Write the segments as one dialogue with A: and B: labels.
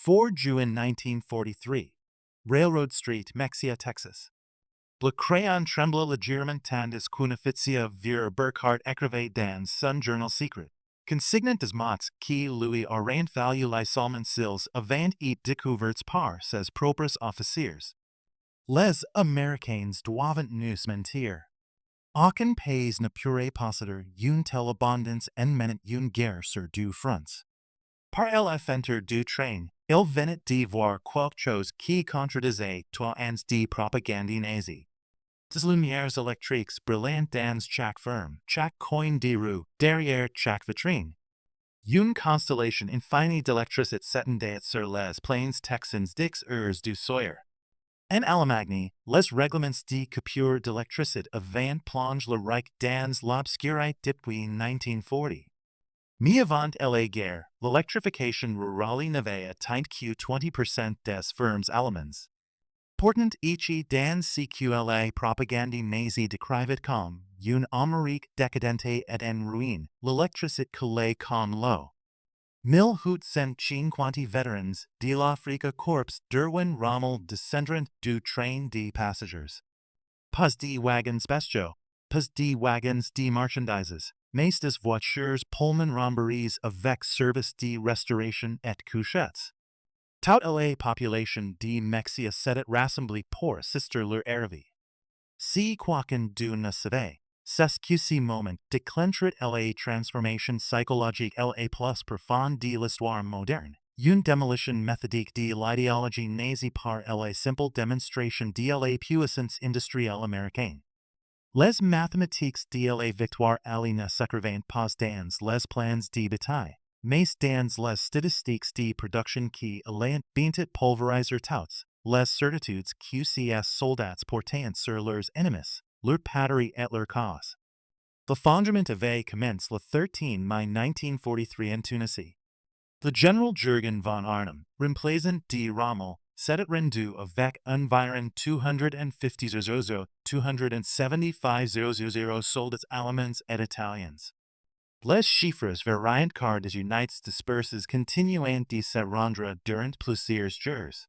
A: 4 June 1943. Railroad Street, Mexia, Texas. Le crayon tremble légèrement tandis qu'une officier vir Burkhardt écrivait dans son journal secret. Consignant des mots qui lui auraient valu l'isolement s'ils avaient été découverts par ses propres officiers. Les Américains doivent nous mentir. Aucun pays ne pourrait posséder une telle abondance en menant une guerre sur deux fronts. Par el fenter du train, il venait d'y voir quelque chose qui contredisait tous ans de propagande nazie. Des lumières électriques brillantes dans chaque ferme, chaque coin de rue, derrière chaque vitrine. Une constellation infinie d'électricité s'étendait sur les plains texans dix heures du soir. En Allemagne, les règlements de coupure d'électricité avaient plongé le Reich dans l'obscurité depuis 1940. Mais avant la guerre, l'électrification rurale n'avait atteint que 20% des fermes allemandes. Portant ici dans CQLA propagande nazie décrivait comme une Amérique décadente et en ruine, l'électricité coulait comme l'eau. 1850 vétérans de l'Afrika Korps derwin Rommel descendant du train de passagers. Pas de wagons spéciaux, pas de wagons de marchandises, mais des voitures Pullman Rambaries avec service de restauration et couchettes. Toute la population de Mexia s'était rassemblée pour assister leur arrivée. Si quoiqu'un d'eux ne savait, c'est que ce moment déclencherait la transformation psychologique la plus profonde de l'histoire moderne, une démolition méthodique de l'idéologie nazie par la simple démonstration de la puissance industrielle américaine. Les mathématiques de la victoire alliée ne s'écrivaient pas dans les plans de bataille, mais dans les statistiques de production qui allaient bientôt pulvériser toutes les certitudes que ces soldats portaient sur leurs ennemis, leur patrie et leur cause. L'effondrement avait commencé le 13 mai 1943 en Tunisie. Le général Jürgen von Arnim, remplaçant de Rommel, s'était rendu avec environ 275,000 soldats allemands et italiens. Les chiffres variant car des unités disperses continuant de se rendre durant plusieurs jours.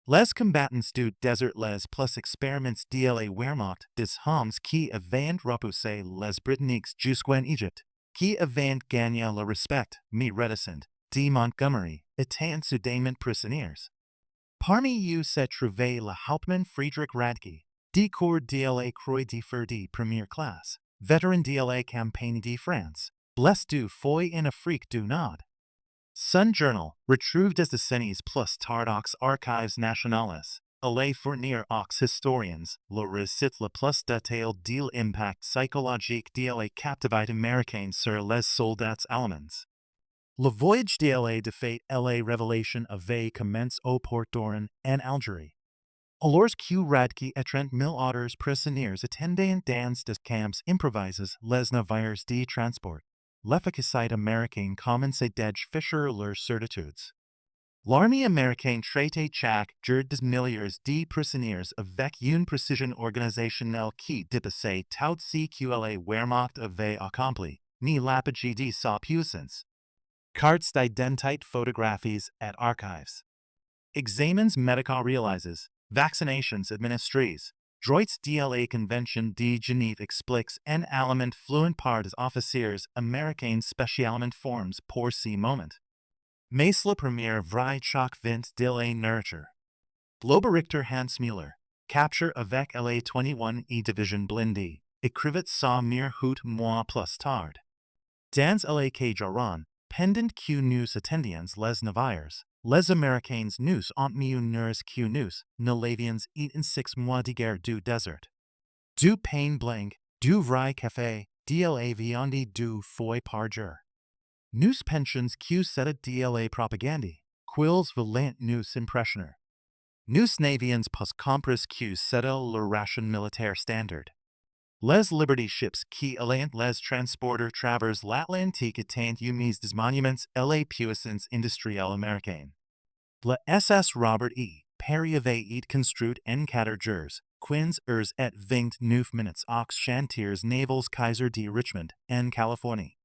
A: Les combattants du désert les plus expériments de la Wehrmacht des hommes qui avaient repoussé les Britanniques jusqu'en Égypte, qui avaient gagné le respect, mais réticents, de Montgomery, étaient soudainement prisonniers. Parmi eux se trouvait le Hauptmann Friedrich Radke, de corps de la Croix de Fer de première classe, vétéran de la campagne de France, blessé du foie en Afrique du Nord. Son journal, retrouvé des décennies plus tard aux archives nationales, allait fournir aux historiens le récit le plus détaillé de l'impact psychologique de la captivité américaine sur les soldats allemands. Le voyage de la défaite et la révélation avait commencé au port d'Oran en Algérie. Alors que Radke et 30 000 autres prisonniers attendaient dans des camps improvisés les navires de transport. L'efficacité américaine commençait d'être fisher leurs certitudes. L'armée américaine traitait chaque jour des milliers de prisonniers avec une précision organisationnelle qui dépassait tout ce que la Wehrmacht avait accompli, ni l'apogée de sa puissance. Cartes d'identité, photographies et archives. Examens médicaux réalisés, vaccinations administrées. Droits de la Convention de Genève expliquent en allemand fluent par des officiers américains spécialement formés pour ce moment. Mais le premier vrai choc vint de la nurture. L'Oberrichter Hans Müller, capture avec la 21 e Division blindée, écrivit ça huit mois plus tard. Dans la Cajaron, pendant que nous attendions les navires, les Américains nous ont mis une que nous ne l'avions et en 6 mois de guerre du désert. Du pain blanc, du vrai café, de la viande du foie par jour. Nous pensions que c'était de la propagande, quils voulaient nous impressionner. Nous n'avions pas compris que c'était le ration militaire standard. Les Liberty ships qui allaient les transporter travers l'Atlantique étaient humides des monuments et la puissance industrielle américaine. Le SS Robert E. Perry avait été construit en 4 jours, 15 heures et 29 minutes aux chantiers navals Kaiser de Richmond, en Californie.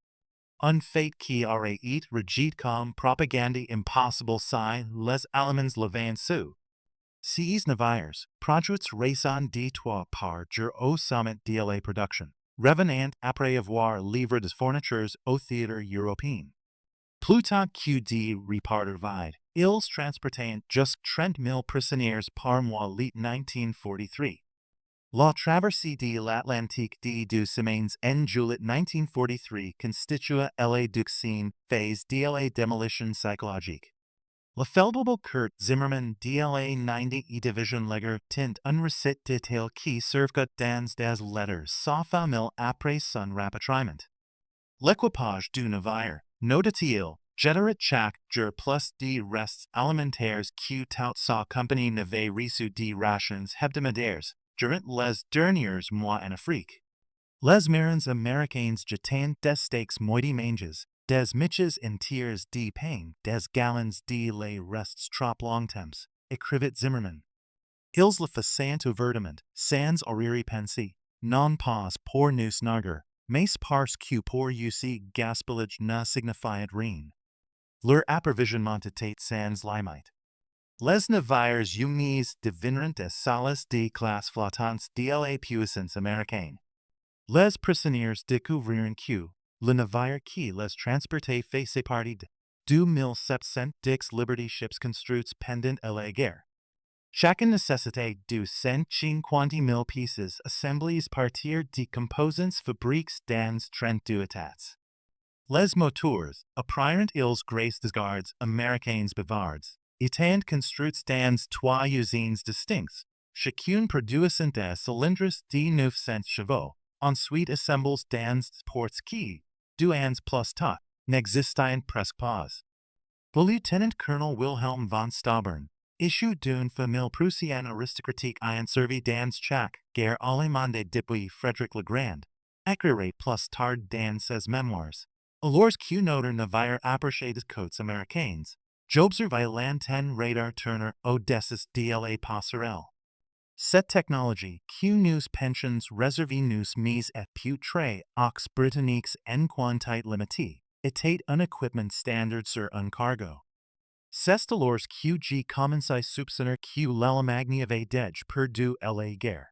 A: Unfait qui aurait été rigide comme propagande impossible si les allemands l'avaient su. Ces navires, produits raison de trois par jour au sommet de la production, revenant après avoir livré des fournitures au théâtre européen. Plutôt que de repartir vide, ils transportaient jusqu'à 30 000 prisonniers par mois l'année 1943. La traversée de l'Atlantique de 2 semaines en juillet 1943 constitua la duxième phase de la démolition psychologique. Le faible Kurt Zimmermann de la 90 Division Lager tint un récit détail qui servent dans des lettres sa famille après son rapatriement. L'équipage du navire, note-t-il, générait chaque jour plus de restes alimentaires que toute sa compagnie n'avait reçu de rations hebdomadaires durant les derniers mois en Afrique. Les marins américains jetaient des steaks moitié manges, des miches entières de pain, des gallons de lait restes trop longtemps, écrivit Zimmermann. Ils le faisaient ouvertement, sans arrière-pensée, non pas pour nous narguer, mais parce que pour eux gaspillage ne signifiait rien. Leur approvisionnement était sans limite. Les navires unis devinrent des salles de classe flottantes de la puissance américaine. Les prisonniers découvrirent que le navire qui les transportait faisait partie de 2710 Liberty ships construites pendant la guerre. Chacun nécessitait 250 000 pieces assemblées partir de composants fabriques dans 32 états. Les moteurs, apprirent ils grâce des gardes américains bavards, étant construits dans 3 usines distinctes, chacune produisant des cylindres de 900 chevaux, ensuite assemblés dans ports qui, 2 ans plus tard, n'existaient presque pas. Le lieutenant-colonel Wilhelm von Staubern, issu d'une famille prussienne aristocratique ayant servi dans chaque guerre allemande depuis Frédéric le Grand, écrirait plus tard dans ses mémoires. Alors que notre navire approchait des côtes américaines, j'observai l'antenne radar tourner au-dessus de la passerelle. Cette technologie que nous pensions réserver nous mise à très aux Britanniques en quantité limitée, était un équipement standard sur un cargo. C'est alors que j'ai commencé à soupçonner que l'Allemagne avait déjà perdu la guerre.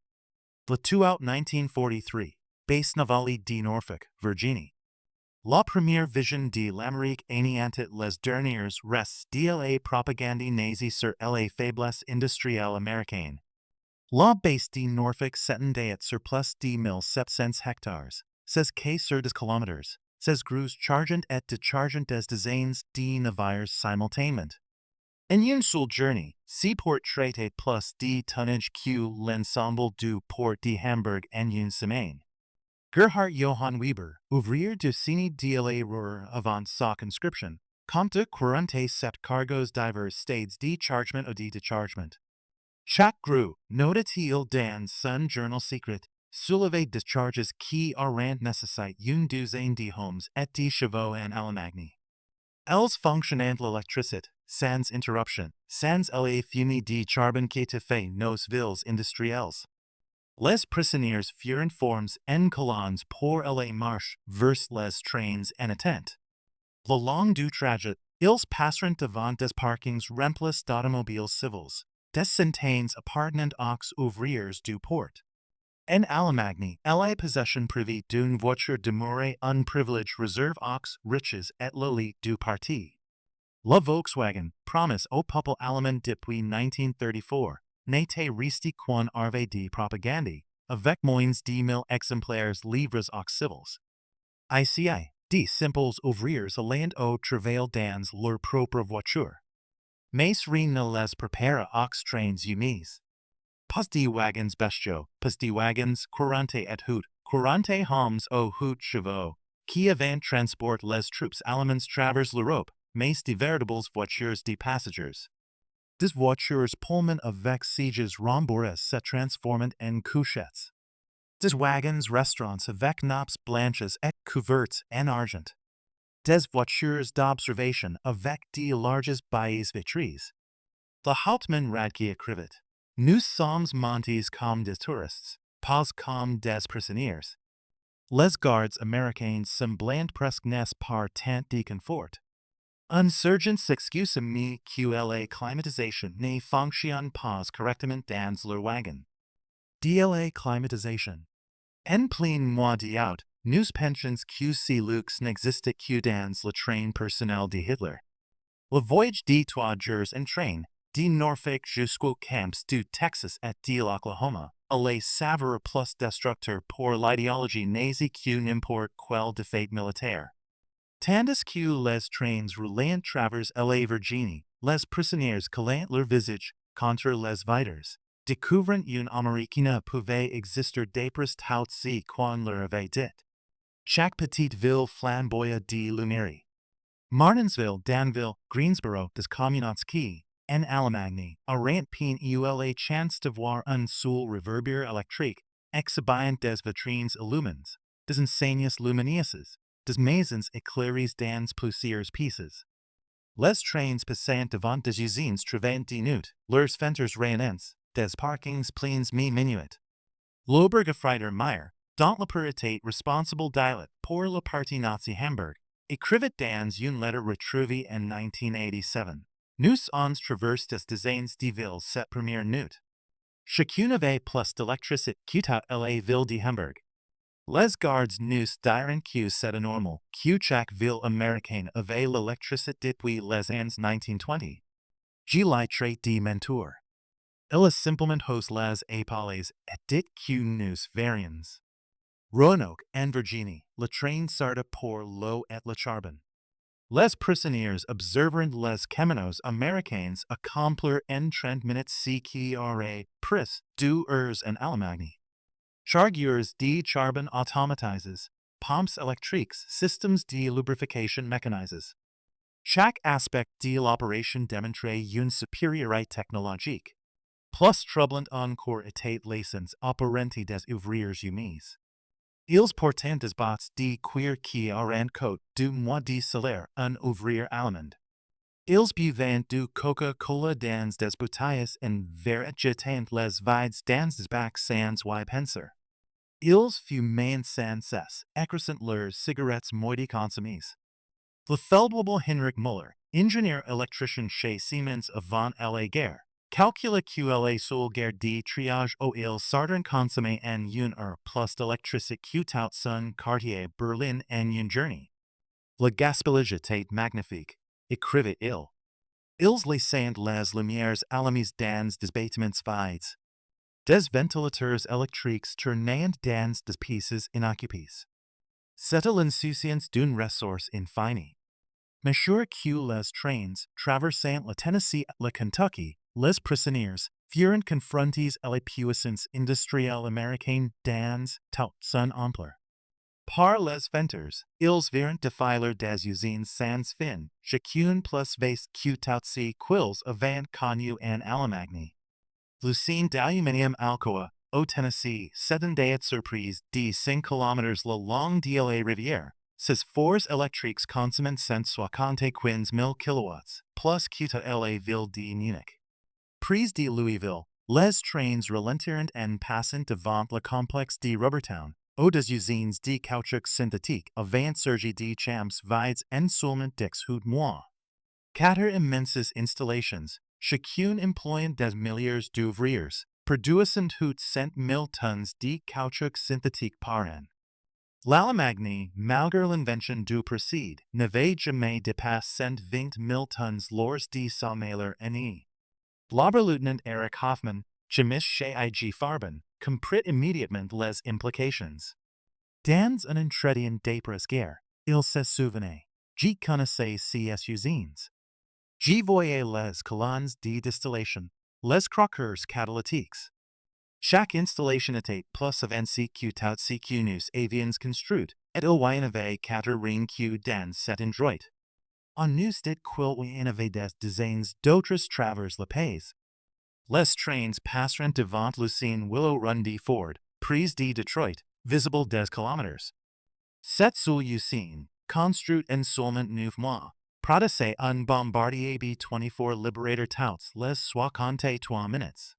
A: Le 2 août 1943, base navale de Norfolk, Virginie. La première vision de l'Amérique anéantit les derniers restes de la propagande nazie sur la faiblesse industrielle américaine. La base de Norfolk s'étendait sur plus de 1700 hectares, ses quais sur des kilomètres, ses grues chargeant et déchargeant des dizaines de navires simultanément. En une seule journée, ces ports traitaient plus de tonnage que l'ensemble du port de Hamburg en une semaine. Gerhard Johann Weber, ouvrier du Cine de la Ruhr avant sa conscription, compte 47 cargos divers stades de chargement ou de déchargement. Chaque grue, note-t-il dans son journal secret, soulevait des charges qui auront nécessité une douzaine de hommes et de chevaux en Allemagne. Elles fonctionnaient l'électricité, sans interruption, sans la fumée de charbon qui fait nos villes industrielles. Les prisonniers furent formés en colonnes pour la marche vers les trains en attente. Le long du trajet, ils passeront devant des parkings remplis d'automobiles civils, des centaines appartenant aux ouvriers du port. En Allemagne, la possession privée d'une voiture demeurait un privilège réservé aux riches et l'élite du parti. La Volkswagen, promise au peuple allemand depuis 1934, n'était resté qu'un harvet de propagande, avec moins de 1000 exemplaires livrés aux civils. Ici, de simples ouvriers allaient au travail dans leur propre voiture. Mais rien ne les prépara aux trains humides. Pas de wagons bestiaux, pas de wagons 40 et haut, 40 hommes au haut chevaux, qui avant transport les troupes allemandes travers l'Europe, mais de véritables voitures de passagers. Des voitures Pullman avec sièges rembourrés se transforment en couchettes. Des wagons restaurants avec nappes blanches et couvertes en argent. Des voitures d'observation avec de larges baies vitrées. Le Hauptmann Radke écrivit: Nous sommes montés comme des touristes, pas comme des prisonniers. Les gardes américains semblant presque n'est par tant de confort. Insurgents excuse me que la climatisation ne fonctionne pas correctement dans leur wagon. DLA climatisation. En plein mois d'août, nous pensions que ces luxe n'existait que dans le train personnel de Hitler. Le voyage de 3 jours en train, de Norfolk jusqu'aux camps du Texas et de l'Oklahoma, allait s'avérer plus destructeur pour l'idéologie nazie que n'importe quel défaite militaire. Tandis que les trains roulaient travers la Virginie, les prisonniers collaient leur visage contre les vitres, découvrant une américaine pouvait exister d'après tout ce qu'on leur avait dit. Chaque petite ville flamboyait de lumière. Martinsville, Danville, Greensboro, des communautés qui, en Allemagne, auraient pu eu la chance de voir un seul réverbère électrique, exhibiant des vitrines allemands, des enseignes lumineuses, des maisons éclairées dans plusieurs pieces. Les trains passant devant des usines travaillant de nuit, leurs fenêtres rayonnantes, des parkings pleins mi minuit. L'Obergefreiter Meyer, dont la purité responsable d'Eilet pour le parti nazi Hamburg, écrivait dans une lettre retrouvée en 1987. Nous ons traverse des dizaines de villes cette première nuit. Chacune avait plus d'électricité que toute la ville de Hamburg. Les gardes nous diront que c'est normal que chaque ville américaine avait l'électricité depuis les années 1920. Je l'ai traité de mentor. Il est simplement hos les épaules et dit que nous verrions. Roanoke en Virginie, le train sortait pour l'eau et le charbon. Les prisonniers observant les caminos américains accomplir en 30 minutes ce qui aurait pris 2 heures en Allemagne. Chargeurs de charbon automatisés, pompes électriques, systems de lubrification mécanisés. Chaque aspect de l'opération démontrait une supériorité technologique. Plus troublant encore était l'essence opérante des ouvriers humains. Ils portaient des bottes de cuir qui auraient coûté 2 mois de salaire un ouvrier allemand. Ils buvaient du Coca-Cola dans des bouteilles en verre jetant les vides dans des bacs sans y penser. Ils fumaient sans cesse, écrasant leurs cigarettes moitié consommées. Le faible Heinrich Müller, ingénieur électricien chez Siemens avant la guerre, calcula que la seule guerre de triage au il sardin consommé en une heure plus d'électricité que tout son quartier Berlin en une journée. Le gaspillage était magnifique, écrivait-il. Ils laissaient les lumières allumées dans des bâtiments vides. Des ventilateurs électriques tournaient dans des pièces inoccupées. C'était l'insouciance d'une ressource infinie. Mesure que les trains traversant la Tennessee et la Kentucky, les prisonniers furent confrontés à la puissance industrielle américaine dans toute son ampleur. Par les fenêtres, ils virent défiler des usines sans fin, chacune plus vaste que toutes ces quilles avant connues en Allemagne. L'usine d'aluminium Alcoa, au Tennessee, s'étendait surprise de 5 kilomètres le long de la rivière. Ses fours électriques consomment 175 000 kilowatts, plus que toute la ville de Munich. Prise de Louisville, les trains ralentirent en passant devant le complexe de Rubbertown, où des usines de caoutchouc synthétique avant surgi de champs vides en seulement 18 mois. 4 immenses installations, chacune employant des milliers d'ouvriers, produisant 800 000 tonnes de caoutchouc synthétique par an. L'Allemagne, malgré l'invention du précédent, n'avait jamais dépassé 120 000 tonnes lors de sa meilleure année. L'Oberleutnant Erich Hoffmann, chimiste chez IG Farben, comprit immédiatement les implications. Dans un entretien d'après-guerre, il se souvenait, je connaissais ces usines. Je voyais les colonnes de distillation, les croqueurs catalytiques. Chaque installation était plus avancée que toutes ces que nous avions construites, et il y en avait 4 rien que dans cet endroit. On nous dit qu'il y en avait des dizaines d'autres travers le pays. Les trains passeront devant l'usine Willow Run de Ford, prise de Detroit, visible des kilomètres. Cette seule usine, construite en seulement 9 mois, produisait un bombardier B-24 Liberator toutes les 63 minutes.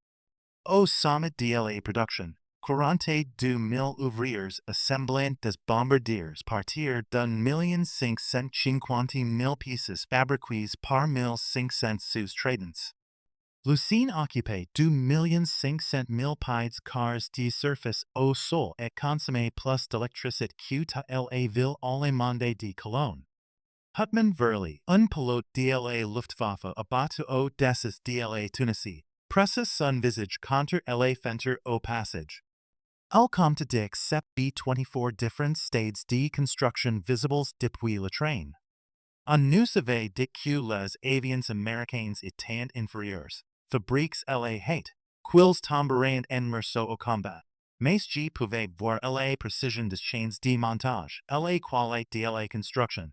A: Au sommet de la production, 42 000 ouvriers assemblant des bombardiers partir d'un 1,550,000 pieces fabriquées par 1,500 sous-traitants. L'usine occupait 2,500,000 pieds carrés de surface au sol et consommait plus d'électricité que la ville allemande de Cologne. Hutman Verli, un pilote de la Luftwaffe abattu au dessus de la Tunisie, pressa son visage contre la fenêtre au passage. Elle compte d'except B24 different stades de construction visibles depuis le train. On nous savait que les avions américains étaient inférieurs, fabriques la hate, quils tomberaient en morceaux au combat. Mais je pouvais voir la précision des chaînes de montage, la qualité de la construction.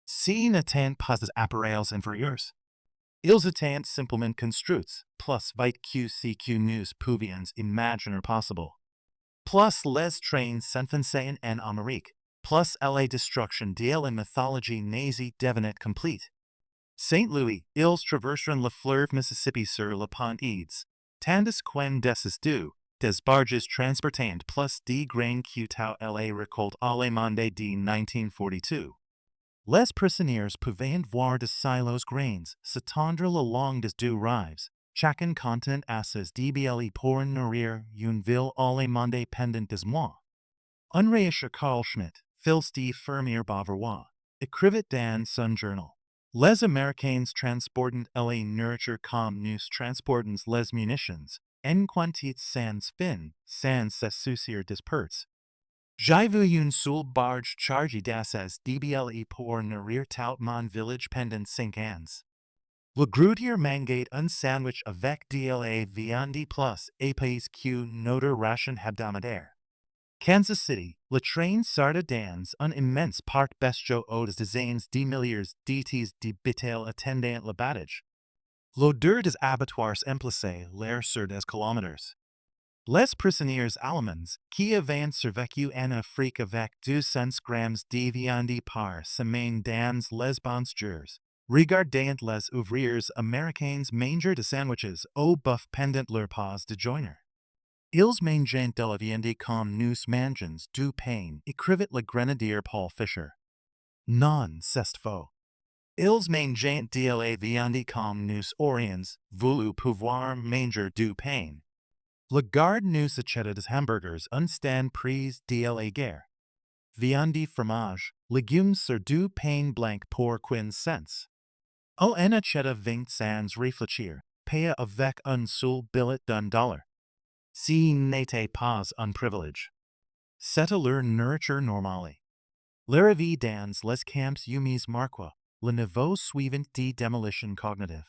A: Si n'étaient pas des appareils inférieurs. Ils étaient simplement construits, plus vite que ce que nous pouvions imaginer possible. Plus les trains s'enfonçaient en Amérique, plus la destruction de la mythologie nazie devenait complète. Saint-Louis, ils traverseront le fleuve Mississippi sur le pont Eads, tandis qu'en dessus des barges transportant plus de grains que la récolte allemande de 1942. Les prisonniers pouvaient voir de silos grains s'étendre le long des deux rives, chacun contenant assez de blé pour nourrir une ville allemande pendant des mois. Unreich Carl Schmitt, fils de fermier bavarois, écrivait dans son journal. Les Américains transportent la nourriture comme nous transportons les munitions, en quantité sans fin, sans se soucier des pertes. J'ai vu une seule barge chargée d'assez de blé pour nourrir tout mon village pendant 5 ans. Le grutier mangeait un sandwich avec de la viande plus épaisse que notre ration hebdomadaire. Kansas City, le train s'arrêta dans un immense parc bestiaux aux dizaines de milliers d'étés de bétail attendant l'abattage. L'odeur des abattoirs emplissait l'air sur des kilomètres. Les prisonniers allemands, qui avaient survécu en Afrique avec 200 grammes de viande par semaine dans les bons jours, regardaient les ouvriers américains manger des sandwiches au bœuf pendant leur pause de joiner. Ils mangeaient de la viande comme nous mangeons du pain, écrivait le grenadier Paul Fischer. Non, c'est faux. Ils mangeaient de la viande comme nous aurions voulu pouvoir manger du pain. Le garde nous acheta des hamburgers un stand prise de la guerre. Viande fromage, légumes sur du pain blanc pour 15 cents. O en acheta 20 sans réfléchir, paya avec un seul billet $1. Ce n'était pas un privilège. C'était leur nourriture normale. L'arrivée dans les camps humides marqua le niveau suivant de démolition cognitive.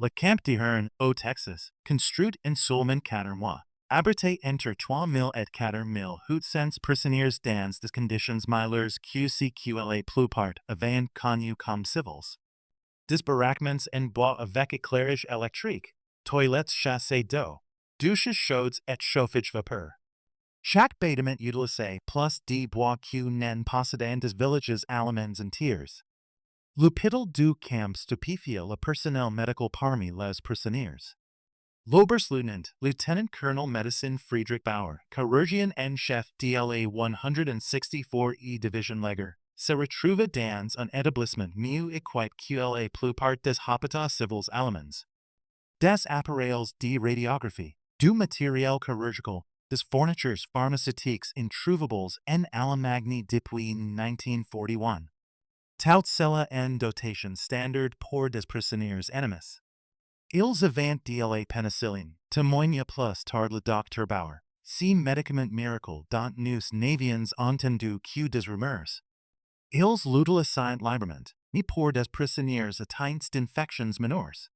A: Le camp d'Hearn, au Texas, construit en seulement 4 mois, abrité entre 3,000 et 4,800 prisonniers dans des conditions meilleures que ce que la plupart avaient connu comme civils. Des baraquements en bois avec éclairage électrique, toilettes chassées d'eau, douches chaudes et chauffage vapeur. Chaque bâtiment utilisait plus de bois que n'en possédant des villages allemands entiers. L'hôpital du camp stupéfia le personnel médical parmi les prisonniers. L'Oberstleutnant, Lieutenant-Colonel Medicine Friedrich Bauer, chirurgien en chef de la 164e Division Lager, se retrouva dans un établissement mieux équipé que la plupart des hôpitaux civils allemands. Des appareils de radiographie, du matériel chirurgical, des fournitures pharmaceutiques introuvables en Allemagne depuis 1941. Tout cela en dotation standard pour des prisonniers ennemis. Ils avaient de la pénicilline, témoigna plus tard le docteur Bauer, ce médicament miracle dont nous n'avions entendu que des rumeurs. Ils l'utilisaient librement, mais pour des prisonniers atteints d'infections mineures.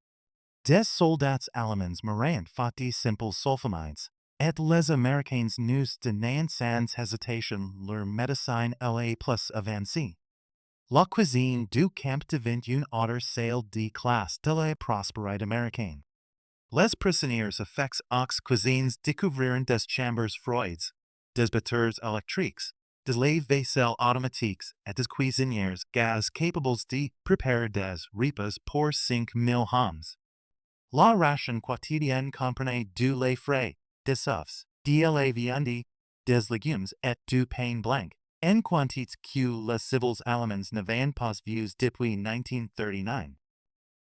A: Des soldats allemands mourant faute de simples sulfamides, et les Américains nous donnaient sans hésitation leur médecine la plus avancée. La cuisine du camp devint une autre salle de classe de la prospérité américaine. Les prisonniers affects aux cuisines découvrirent des chambres froides, des batteurs électriques, des lave-vaisselle automatiques et des cuisinières gaz capables de préparer des repas pour 5,000 hommes. La ration quotidienne comprenait du lait frais, des œufs, de la viande, des légumes et du pain blanc, en quantités que les civils allemands n'avaient pas vues depuis 1939.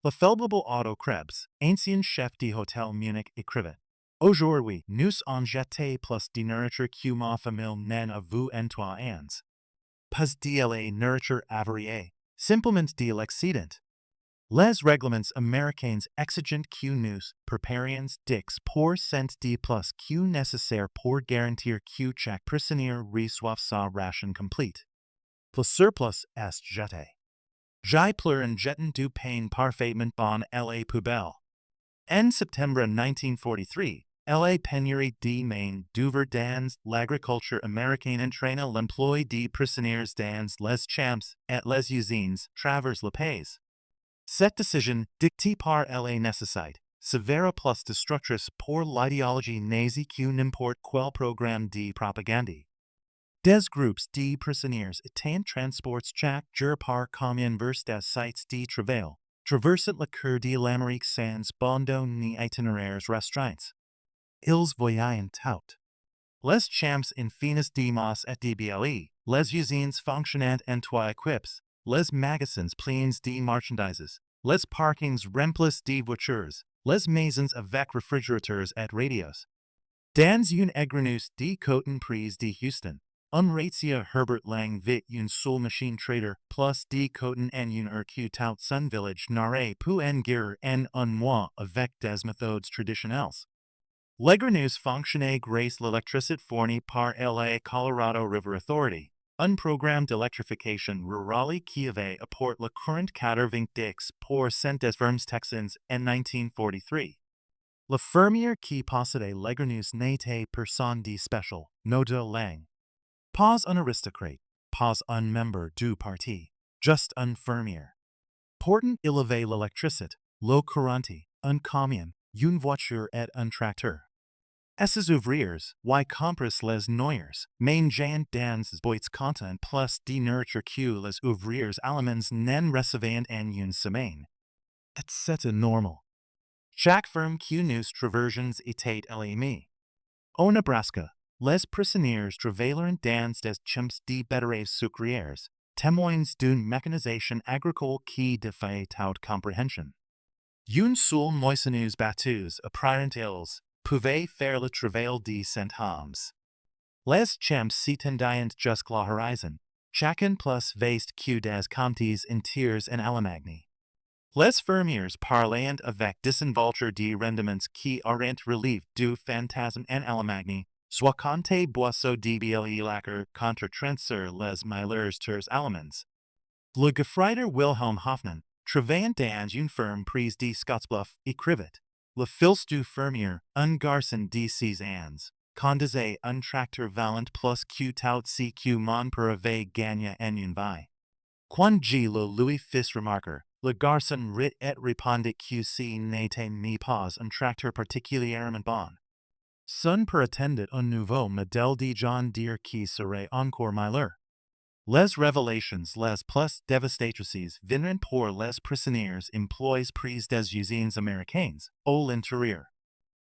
A: Le faible Otto Krebs, ancien chef de hôtel Munich, écrivait: Aujourd'hui, nous en jeté plus de nourriture que ma famille n'en a vu en 3 ans. Pas de la nourriture avariée, simplement de l'excédent. Les règlements américains exigent que nous préparions dix pour cent de plus que nécessaire pour garantir que chaque prisonnier reçoive sa ration complète. Le surplus est jeté. J'ai pleuré en jetant du pain parfaitement bon à la poubelle. En septembre 1943, la pénurie de main d'œuvre dans l'agriculture américaine entraîna l'emploi de prisonniers dans les champs et les usines travers le pays. Cette décision, dictée par la nécessité, s'avéra plus destructrice pour l'idéologie nazie que n'importe quel programme de propagande. Des groupes de prisonniers étaient transportés chaque jour par camion vers des sites de travail, traversant le cœur de l'Amérique sans bandeau ni itinéraires restreints. Ils voyaient tout. Les champs infinis de masse et de blé, les usines fonctionnant en 3 équipes, les magasins pleins de marchandises, les parkings remplis de voitures, les maisons avec réfrigérateurs et radios. Dans une engrenus de coton prise de Houston, ratia Herbert Lang vit une seule machine trader plus de coton en une heure tout son village n'aurait pu en guerre en un mois avec des méthodes traditionnelles. L'engrenus fonctionnait grâce l'électricité fournie par la Colorado River Authority, un programme d'électrification rurale qui avait apporté le courant 90% des fermes texans en 1943. Le fermier qui possédait l'engrenus n'était personne de spécial, note Lang. Pas un aristocrate, pas un membre du parti, juste un fermier. Pourtant il avait l'électricité, l'eau courante, un camion, une voiture et un tracteur. Esses ouvriers, y compris les noyers, mangeant dans boîtes contenant plus de nourriture que les ouvriers allemands n'en recevaient en une semaine. Et c'était normal. Chaque ferme que nous traversions était alimée. Au Nebraska, les prisonniers travaillèrent dans des champs de betteraves sucrières, témoins d'une mécanisation agricole qui défiait toute compréhension. Une seule moissonneuse batteuse apparent ils pouvait faire le travail de 100 hommes. Les champs s'étendaient jusqu'à l'horizon, chacun plus vaste que des comtés entiers en Allemagne. Les fermiers parlaient avec désinvolture de rendements qui auraient relief du fantasme en Allemagne, soit compté boisseau de blé lacquer contre 30 sur les malheurs tours allemands. Le Gefreiter Wilhelm Hoffmann, travaillant dans une ferme prise de Scottsbluff, écrivait: Le fils du fermier, un garçon de 6 ans, conduisait un tracteur valant plus que tout ce que mon père avait gagné en une vie. Quand je le lui fis remarquer, le garçon rit et répondit que ce n'était ni pas un tracteur particulièrement bon. Son père attendait un nouveau modèle de John Deere qui serait encore meilleur. Les révélations les plus dévastatrices viennent pour les prisonniers employés pris des usines américaines, au l'intérieur.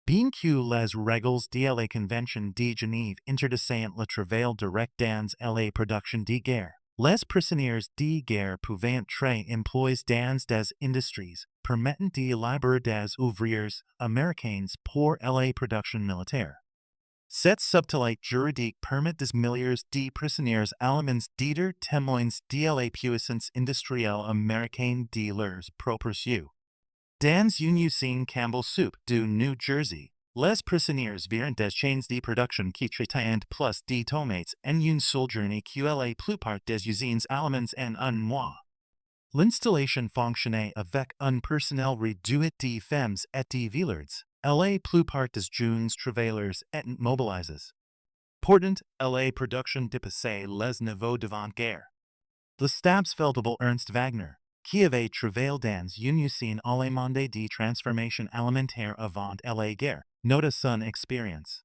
A: Bien que les règles de la Convention de Genève interdisaient le travail direct dans la production de guerre, les prisonniers de guerre pouvaient être employés dans des industries permettant de libérer des ouvriers américains pour la production militaire. Cette subtilité juridique permet des milliers de prisonniers allemands d'être témoins de la puissance industrielle américaine de leurs propres yeux. Dans une usine Campbell Soup du New Jersey, les prisonniers virent des chaînes de production qui traitaient plus de tomates en une seule journée que la plupart des usines allemandes en un mois. L'installation fonctionnait avec un personnel réduit de femmes et de vieillards. La plupart des jeunes travailleurs étaient mobilisés. Pourtant, la production dépassait les niveaux d'avant-guerre. Le stabsfeldable Ernst Wagner, qui avait travaillé dans une usine allemande de transformation alimentaire avant la guerre, nota son expérience.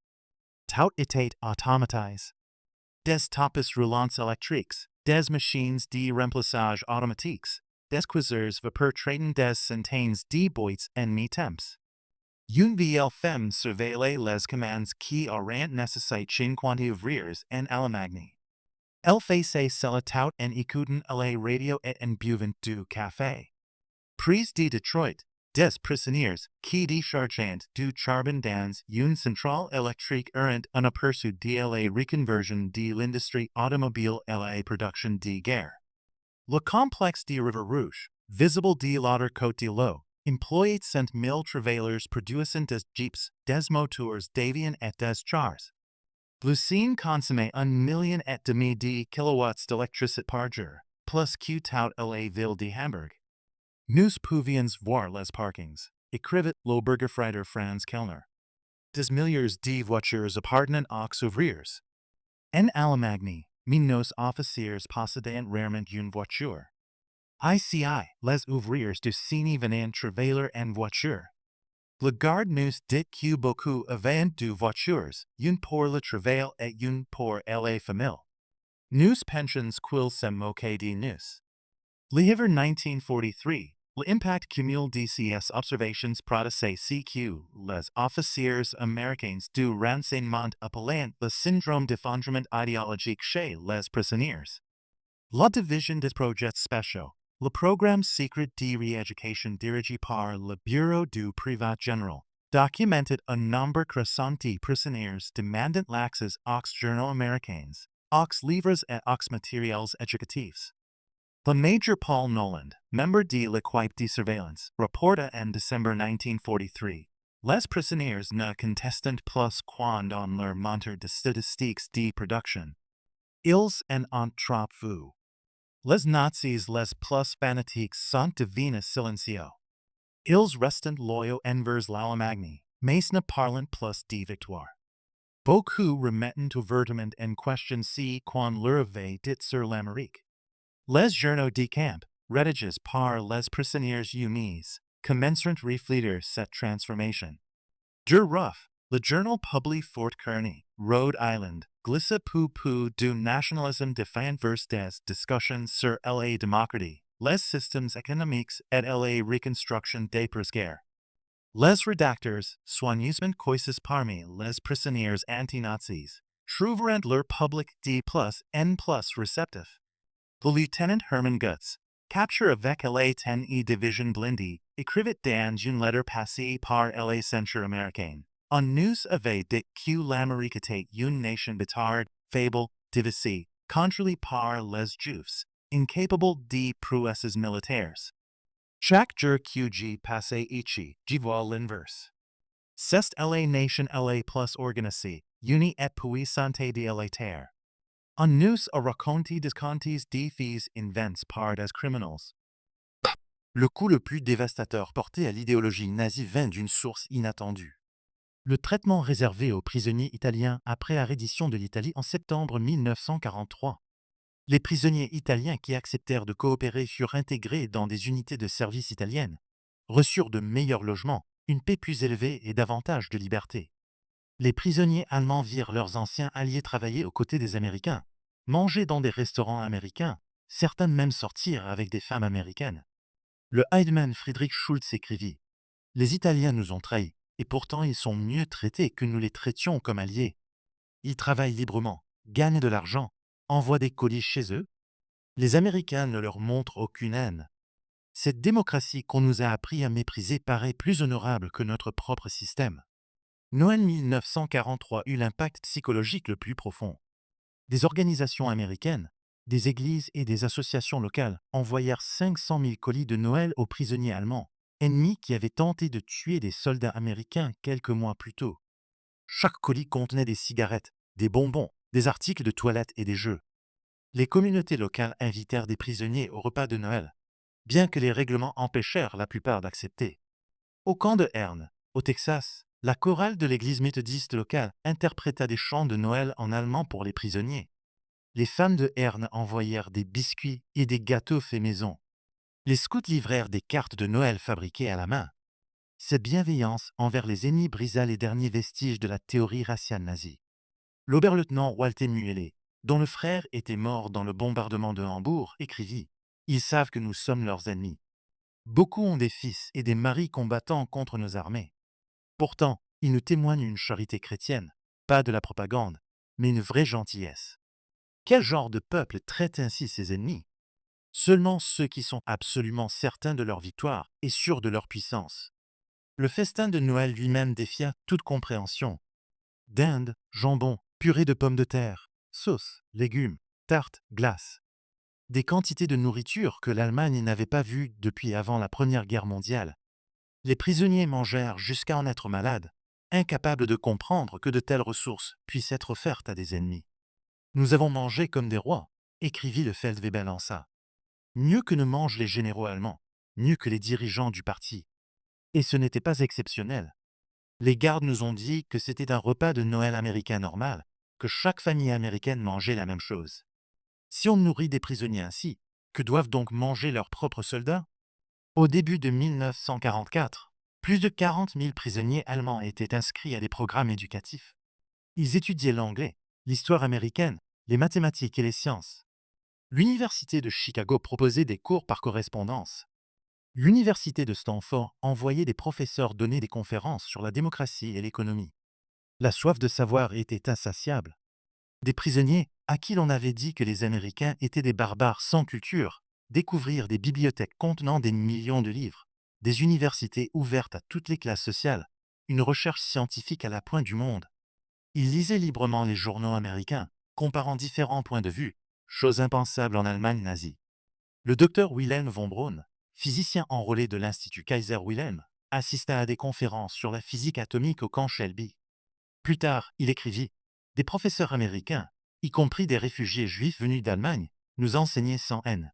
A: Tout était automatisé. Des tapis roulants électriques, des machines de remplissage automatiques, des cuiseurs vapeur traitant des centaines de boîtes en mi-temps. Une vieille femme surveillait les commandes qui auraient nécessité cinquante ouvriers en Allemagne. Elle faisait cela tout en écoutant à la radio et en buvant du café. Prise de Detroit, des prisonniers qui déchargeant du charbon dans une centrale électrique errant un aperçu de la reconversion de l'industrie automobile et la production de guerre. Le complexe de River Rouge, visible de l'autre côté de l'eau, employait 100 000 travailleurs produisant des jeeps, des moteurs d'avion et des chars. L'usine consommait 1,5 million de kilowatts d'électricité par jour, plus que tout à la ville de Hamburg. Nous pouvions voir les parkings, écrivit le Bürgerfreiter Franz Kellner. Des milliers de voitures appartenant aux ouvriers. En Allemagne, nos officiers possédaient rarement une voiture. Ici, les ouvriers du Cine venaient travailler en voiture. Le garde nous dit que beaucoup avaient deux voitures, une pour le travail et une pour la famille. Nous pensions qu'ils se moquaient de nous. L'hiver 1943, l'impact cumul de ces observations produisait ce que les officiers américains du renseignement appelaient le syndrome d'effondrement idéologique chez les prisonniers. La division des projets spéciaux, le programme secret de rééducation dirigé par le Bureau du Privat Général, documented un nombre croissant de prisonniers demandant l'accès aux journaux américains, aux livres et aux matériels éducatifs. Le Major Paul Noland, membre de l'équipe de surveillance, reporta en décembre 1943, les prisonniers ne contestent plus quand on leur montre des statistiques de production. Ils en ont trop vu. Les nazis les plus fanatiques sont devenus silencieux. Ils restent loyaux envers l'Allemagne, mais ne parlent plus de victoire. Beaucoup remettent ouvertement en question ce qu'on leur avait dit sur l'Amérique. Les journaux de camp, rédigés par les prisonniers unis, commenceront réfléchir cette transformation. Du Ruff, le journal publié Fort Kearney, Rhode Island, glissa peu du nationalisme défiant vers des discussions sur la démocratie, les systèmes économiques et la reconstruction d'après-guerre. Les rédacteurs, soigneusement coiffés parmi les prisonniers anti-nazis, trouveront leur public de plus en plus réceptif. Le lieutenant Herman Gutz, capturé avec la 10e division blindée, écrivit dans une lettre passée par la censure américaine. On nous avait dit que l'Amérique était une nation bâtarde, faible, divisée, contrôlée par les Juifs, incapable de prouesses militaires. Chaque jour que j'ai passé ici, je vois l'inverse. C'est la nation la plus organisée, unie et puissante de la terre. On nous a raconté des contes de faits inventés par des criminels. Le coup le plus dévastateur porté à l'idéologie nazie vint d'une source inattendue. Le traitement réservé aux prisonniers italiens après la reddition de l'Italie en septembre 1943. Les prisonniers italiens qui acceptèrent de coopérer furent intégrés dans des unités de service italiennes, reçurent de meilleurs logements, une paix plus élevée et davantage de liberté. Les prisonniers allemands virent leurs anciens alliés travailler aux côtés des Américains, manger dans des restaurants américains, certains même sortir avec des femmes américaines. Le Heidemann Friedrich Schultz écrivit « Les Italiens nous ont trahis, et pourtant ils sont mieux traités que nous les traitions comme alliés. Ils travaillent librement, gagnent de l'argent, envoient des colis chez eux. Les Américains ne leur montrent aucune haine. Cette démocratie qu'on nous a appris à mépriser paraît plus honorable que notre propre système. » Noël 1943 eut l'impact psychologique le plus profond. Des organisations américaines, des églises et des associations locales envoyèrent 500 000 colis de Noël aux prisonniers allemands, ennemis qui avaient tenté de tuer des soldats américains quelques mois plus tôt. Chaque colis contenait des cigarettes, des bonbons, des articles de toilette et des jeux. Les communautés locales invitèrent des prisonniers au repas de Noël, bien que les règlements empêchèrent la plupart d'accepter. Au camp de Herne, au Texas, la chorale de l'église méthodiste locale interpréta des chants de Noël en allemand pour les prisonniers. Les femmes de Herne envoyèrent des biscuits et des gâteaux faits maison. Les scouts livrèrent des cartes de Noël fabriquées à la main. Cette bienveillance envers les ennemis brisa les derniers vestiges de la théorie raciale nazie. L'oberlieutenant Walter Muelle, dont le frère était mort dans le bombardement de Hambourg, écrivit « Ils savent que nous sommes leurs ennemis. Beaucoup ont des fils et des maris combattant contre nos armées. Pourtant, ils nous témoignent une charité chrétienne, pas de la propagande, mais une vraie gentillesse. Quel genre de peuple traite ainsi ses ennemis? Seulement ceux qui sont absolument certains de leur victoire et sûrs de leur puissance. Le festin de Noël lui-même défia toute compréhension. Dinde, jambon, purée de pommes de terre, sauce, légumes, tartes, glaces. Des quantités de nourriture que l'Allemagne n'avait pas vues depuis avant la Première Guerre mondiale. Les prisonniers mangèrent jusqu'à en être malades, incapables de comprendre que de telles ressources puissent être offertes à des ennemis. Nous avons mangé comme des rois, écrivit le Feldwebel-Lança. Mieux que ne mangent les généraux allemands, mieux que les dirigeants du parti. Et ce n'était pas exceptionnel. Les gardes nous ont dit que c'était un repas de Noël américain normal, que chaque famille américaine mangeait la même chose. Si on nourrit des prisonniers ainsi, que doivent donc manger leurs propres soldats? Au début de 1944, plus de 40 000 prisonniers allemands étaient inscrits à des programmes éducatifs. Ils étudiaient l'anglais, l'histoire américaine, les mathématiques et les sciences. L'université de Chicago proposait des cours par correspondance. L'université de Stanford envoyait des professeurs donner des conférences sur la démocratie et l'économie. La soif de savoir était insatiable. Des prisonniers, à qui l'on avait dit que les Américains étaient des barbares sans culture, découvrirent des bibliothèques contenant des millions de livres, des universités ouvertes à toutes les classes sociales, une recherche scientifique à la pointe du monde. Ils lisaient librement les journaux américains, comparant différents points de vue, chose impensable en Allemagne nazie. Le docteur Wilhelm von Braun, physicien enrôlé de l'Institut Kaiser Wilhelm, assista à des conférences sur la physique atomique au camp Shelby. Plus tard, il écrivit « Des professeurs américains, y compris des réfugiés juifs venus d'Allemagne, nous enseignaient sans haine.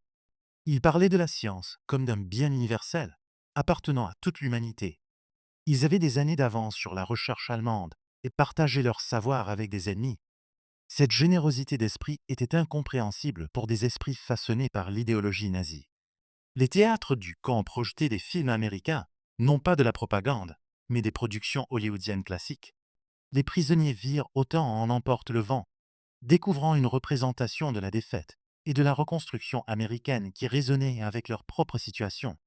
A: Ils parlaient de la science comme d'un bien universel, appartenant à toute l'humanité. Ils avaient des années d'avance sur la recherche allemande et partageaient leur savoir avec des ennemis. Cette générosité d'esprit était incompréhensible pour des esprits façonnés par l'idéologie nazie. Les théâtres du camp projetaient des films américains, non pas de la propagande, mais des productions hollywoodiennes classiques. Les prisonniers virent Autant en emporte le vent, découvrant une représentation de la défaite et de la reconstruction américaine qui résonnait avec leur propre situation.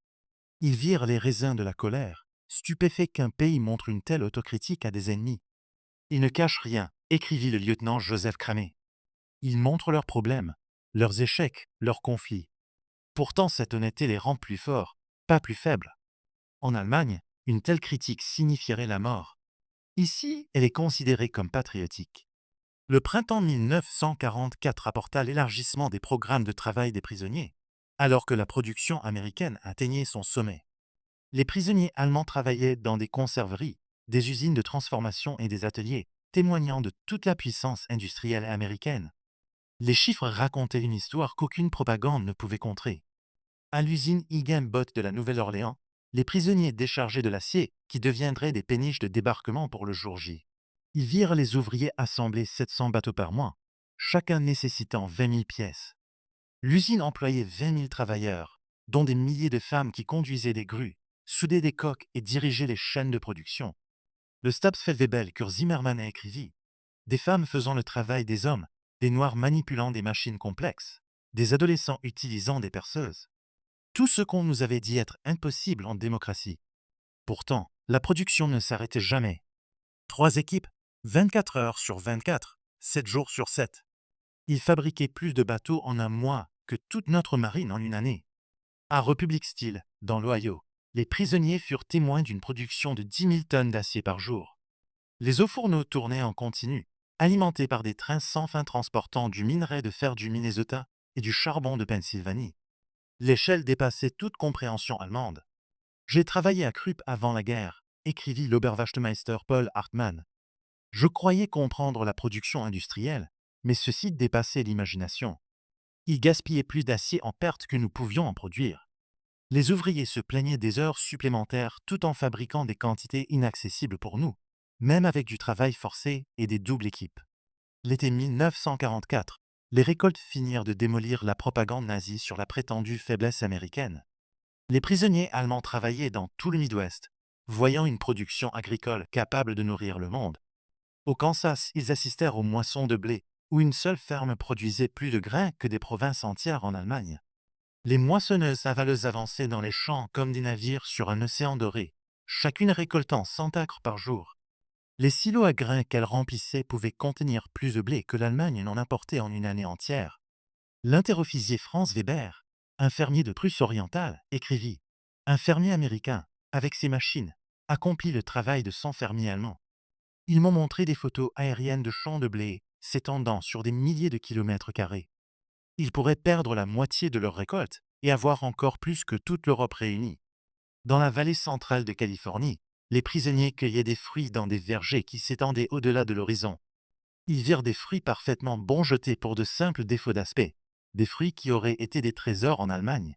A: Ils virent les raisins de la colère, stupéfaits qu'un pays montre une telle autocritique à des ennemis. Ils ne cachent rien, écrivit le lieutenant Joseph Cramé. Ils montrent leurs problèmes, leurs échecs, leurs conflits. Pourtant, cette honnêteté les rend plus forts, pas plus faibles. En Allemagne, une telle critique signifierait la mort. Ici, elle est considérée comme patriotique. Le printemps 1944 apporta l'élargissement des programmes de travail des prisonniers, alors que la production américaine atteignait son sommet. Les prisonniers allemands travaillaient dans des conserveries, des usines de transformation et des ateliers, témoignant de toute la puissance industrielle américaine. Les chiffres racontaient une histoire qu'aucune propagande ne pouvait contrer. À l'usine Higginbot de la Nouvelle-Orléans, les prisonniers déchargeaient de l'acier qui deviendrait des péniches de débarquement pour le jour J. Ils virent les ouvriers assembler 700 bateaux par mois, chacun nécessitant 20 000 pièces. L'usine employait 20 000 travailleurs, dont des milliers de femmes qui conduisaient des grues, soudaient des coques et dirigeaient les chaînes de production. Le Stabsfeldwebel Kurt Zimmermann a écrit « Des femmes faisant le travail des hommes, des noirs manipulant des machines complexes, des adolescents utilisant des perceuses. Tout ce qu'on nous avait dit être impossible en démocratie. Pourtant, la production ne s'arrêtait jamais. 3 équipes, 24 heures sur 24, 7 jours sur 7. Ils fabriquaient plus de bateaux en un mois que toute notre marine en une année. À Republic Steel, dans l'Ohio, les prisonniers furent témoins d'une production de 10 000 tonnes d'acier par jour. Les hauts-fourneaux tournaient en continu, alimentés par des trains sans fin transportant du minerai de fer du Minnesota et du charbon de Pennsylvanie. L'échelle dépassait toute compréhension allemande. J'ai travaillé à Krupp avant la guerre, écrivit l'Oberwachtmeister Paul Hartmann. Je croyais comprendre la production industrielle, mais ceci dépassait l'imagination. Ils gaspillaient plus d'acier en perte que nous pouvions en produire. Les ouvriers se plaignaient des heures supplémentaires tout en fabriquant des quantités inaccessibles pour nous, même avec du travail forcé et des doubles équipes. L'été 1944, les récoltes finirent de démolir la propagande nazie sur la prétendue faiblesse américaine. Les prisonniers allemands travaillaient dans tout le Midwest, voyant une production agricole capable de nourrir le monde. Au Kansas, ils assistèrent aux moissons de blé, où une seule ferme produisait plus de grains que des provinces entières en Allemagne. Les moissonneuses avaleuses avançaient dans les champs comme des navires sur un océan doré, chacune récoltant 100 acres par jour. Les silos à grains qu'elle remplissait pouvaient contenir plus de blé que l'Allemagne n'en importait en une année entière. L'interofficier Franz Weber, un fermier de Prusse orientale, écrivit: Un fermier américain, avec ses machines, accomplit le travail de 100 fermiers allemands. Ils m'ont montré des photos aériennes de champs de blé s'étendant sur des milliers de kilomètres carrés. Ils pourraient perdre la moitié de leur récolte et avoir encore plus que toute l'Europe réunie. Dans la vallée centrale de Californie, les prisonniers cueillaient des fruits dans des vergers qui s'étendaient au-delà de l'horizon. Ils virent des fruits parfaitement bons jetés pour de simples défauts d'aspect, des fruits qui auraient été des trésors en Allemagne.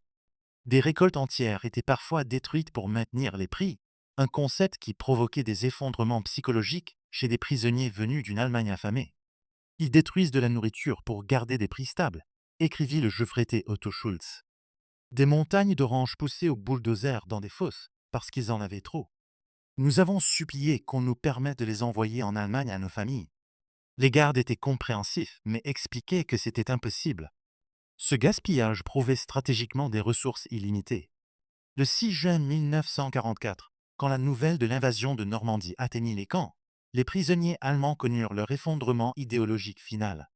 A: Des récoltes entières étaient parfois détruites pour maintenir les prix, un concept qui provoquait des effondrements psychologiques chez des prisonniers venus d'une Allemagne affamée. Ils détruisent de la nourriture pour garder des prix stables, écrivit le geôlier Otto Schulz. Des montagnes d'oranges poussaient au bulldozer dans des fosses, parce qu'ils en avaient trop. Nous avons supplié qu'on nous permette de les envoyer en Allemagne à nos familles. Les gardes étaient compréhensifs, mais expliquaient que c'était impossible. Ce gaspillage prouvait stratégiquement des ressources illimitées. Le 6 juin 1944, quand la nouvelle de l'invasion de Normandie atteignit les camps, les prisonniers allemands connurent leur effondrement idéologique final.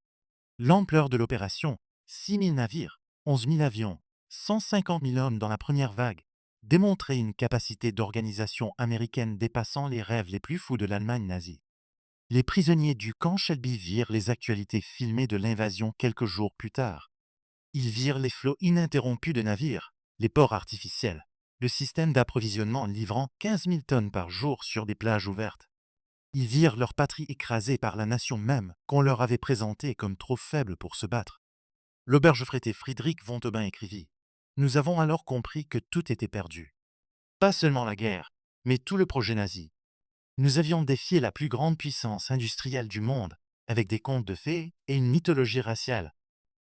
A: L'ampleur de l'opération, 6 000 navires, 11 000 avions, 150 000 hommes dans la première vague, démontrait une capacité d'organisation américaine dépassant les rêves les plus fous de l'Allemagne nazie. Les prisonniers du camp Shelby virent les actualités filmées de l'invasion quelques jours plus tard. Ils virent les flots ininterrompus de navires, les ports artificiels, le système d'approvisionnement livrant 15 000 tonnes par jour sur des plages ouvertes. Ils virent leur patrie écrasée par la nation même qu'on leur avait présentée comme trop faible pour se battre. L'auberge-freté Friedrich von Tobin écrivit: Nous avons alors compris que tout était perdu. Pas seulement la guerre, mais tout le projet nazi. Nous avions défié la plus grande puissance industrielle du monde, avec des contes de fées et une mythologie raciale.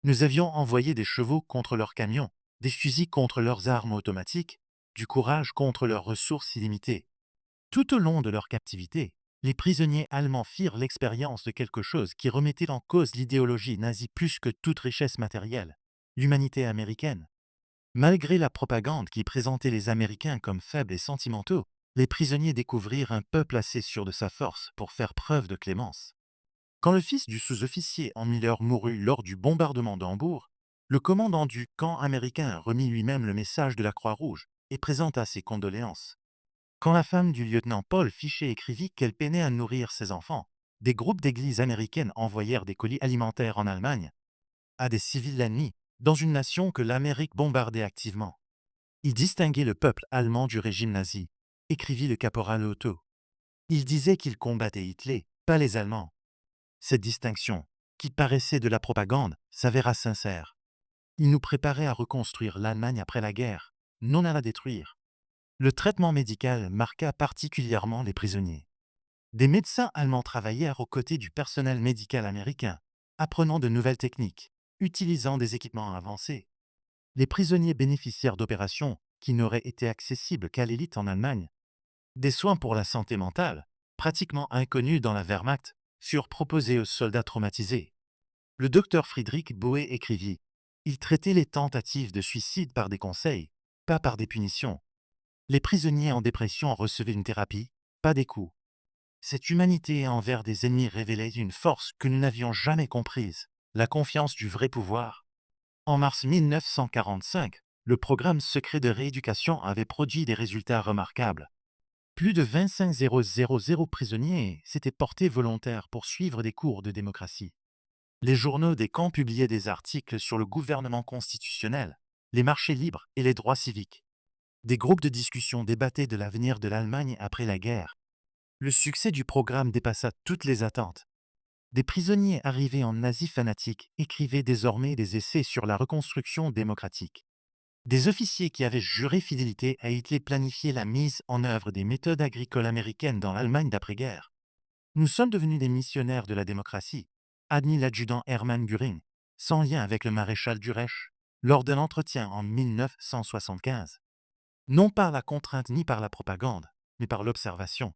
A: Nous avions envoyé des chevaux contre leurs camions, des fusils contre leurs armes automatiques, du courage contre leurs ressources illimitées. Tout au long de leur captivité, les prisonniers allemands firent l'expérience de quelque chose qui remettait en cause l'idéologie nazie plus que toute richesse matérielle, l'humanité américaine. Malgré la propagande qui présentait les Américains comme faibles et sentimentaux, les prisonniers découvrirent un peuple assez sûr de sa force pour faire preuve de clémence. Quand le fils du sous-officier en Miller mourut lors du bombardement d'Hambourg, le commandant du camp américain remit lui-même le message de la Croix-Rouge et présenta ses condoléances. Quand la femme du lieutenant Paul Fichet écrivit qu'elle peinait à nourrir ses enfants, des groupes d'églises américaines envoyèrent des colis alimentaires en Allemagne à des civils ennemis, dans une nation que l'Amérique bombardait activement. Ils distinguaient le peuple allemand du régime nazi, écrivit le caporal Otto. Ils disaient qu'ils combattaient Hitler, pas les Allemands. Cette distinction, qui paraissait de la propagande, s'avéra sincère. Ils nous préparaient à reconstruire l'Allemagne après la guerre, non à la détruire. Le traitement médical marqua particulièrement les prisonniers. Des médecins allemands travaillèrent aux côtés du personnel médical américain, apprenant de nouvelles techniques, utilisant des équipements avancés. Les prisonniers bénéficièrent d'opérations qui n'auraient été accessibles qu'à l'élite en Allemagne. Des soins pour la santé mentale, pratiquement inconnus dans la Wehrmacht, furent proposés aux soldats traumatisés. Le docteur Friedrich Boe écrivit: Il traitait les tentatives de suicide par des conseils, pas par des punitions. Les prisonniers en dépression recevaient une thérapie, pas des coups. Cette humanité envers des ennemis révélait une force que nous n'avions jamais comprise, la confiance du vrai pouvoir. En mars 1945, le programme secret de rééducation avait produit des résultats remarquables. Plus de 25 000 prisonniers s'étaient portés volontaires pour suivre des cours de démocratie. Les journaux des camps publiaient des articles sur le gouvernement constitutionnel, les marchés libres et les droits civiques. Des groupes de discussion débattaient de l'avenir de l'Allemagne après la guerre. Le succès du programme dépassa toutes les attentes. Des prisonniers arrivés en Asie fanatique écrivaient désormais des essais sur la reconstruction démocratique. Des officiers qui avaient juré fidélité à Hitler planifiaient la mise en œuvre des méthodes agricoles américaines dans l'Allemagne d'après-guerre. Nous sommes devenus des missionnaires de la démocratie, admit l'adjudant Hermann Göring, sans lien avec le maréchal Duresch, lors d'un entretien en 1975. Non par la contrainte ni par la propagande, mais par l'observation.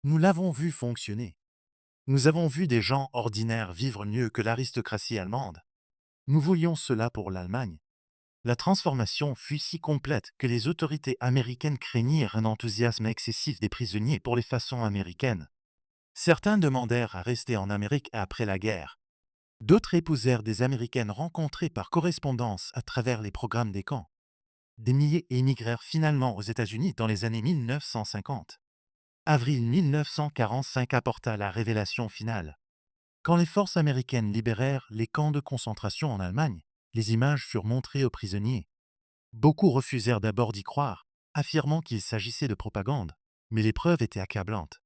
A: Nous l'avons vu fonctionner. Nous avons vu des gens ordinaires vivre mieux que l'aristocratie allemande. Nous voulions cela pour l'Allemagne. La transformation fut si complète que les autorités américaines craignirent un enthousiasme excessif des prisonniers pour les façons américaines. Certains demandèrent à rester en Amérique après la guerre. D'autres épousèrent des Américaines rencontrées par correspondance à travers les programmes des camps. Des milliers émigrèrent finalement aux États-Unis dans les années 1950. Avril 1945 apporta la révélation finale. Quand les forces américaines libérèrent les camps de concentration en Allemagne, les images furent montrées aux prisonniers. Beaucoup refusèrent d'abord d'y croire, affirmant qu'il s'agissait de propagande, mais les preuves étaient accablantes.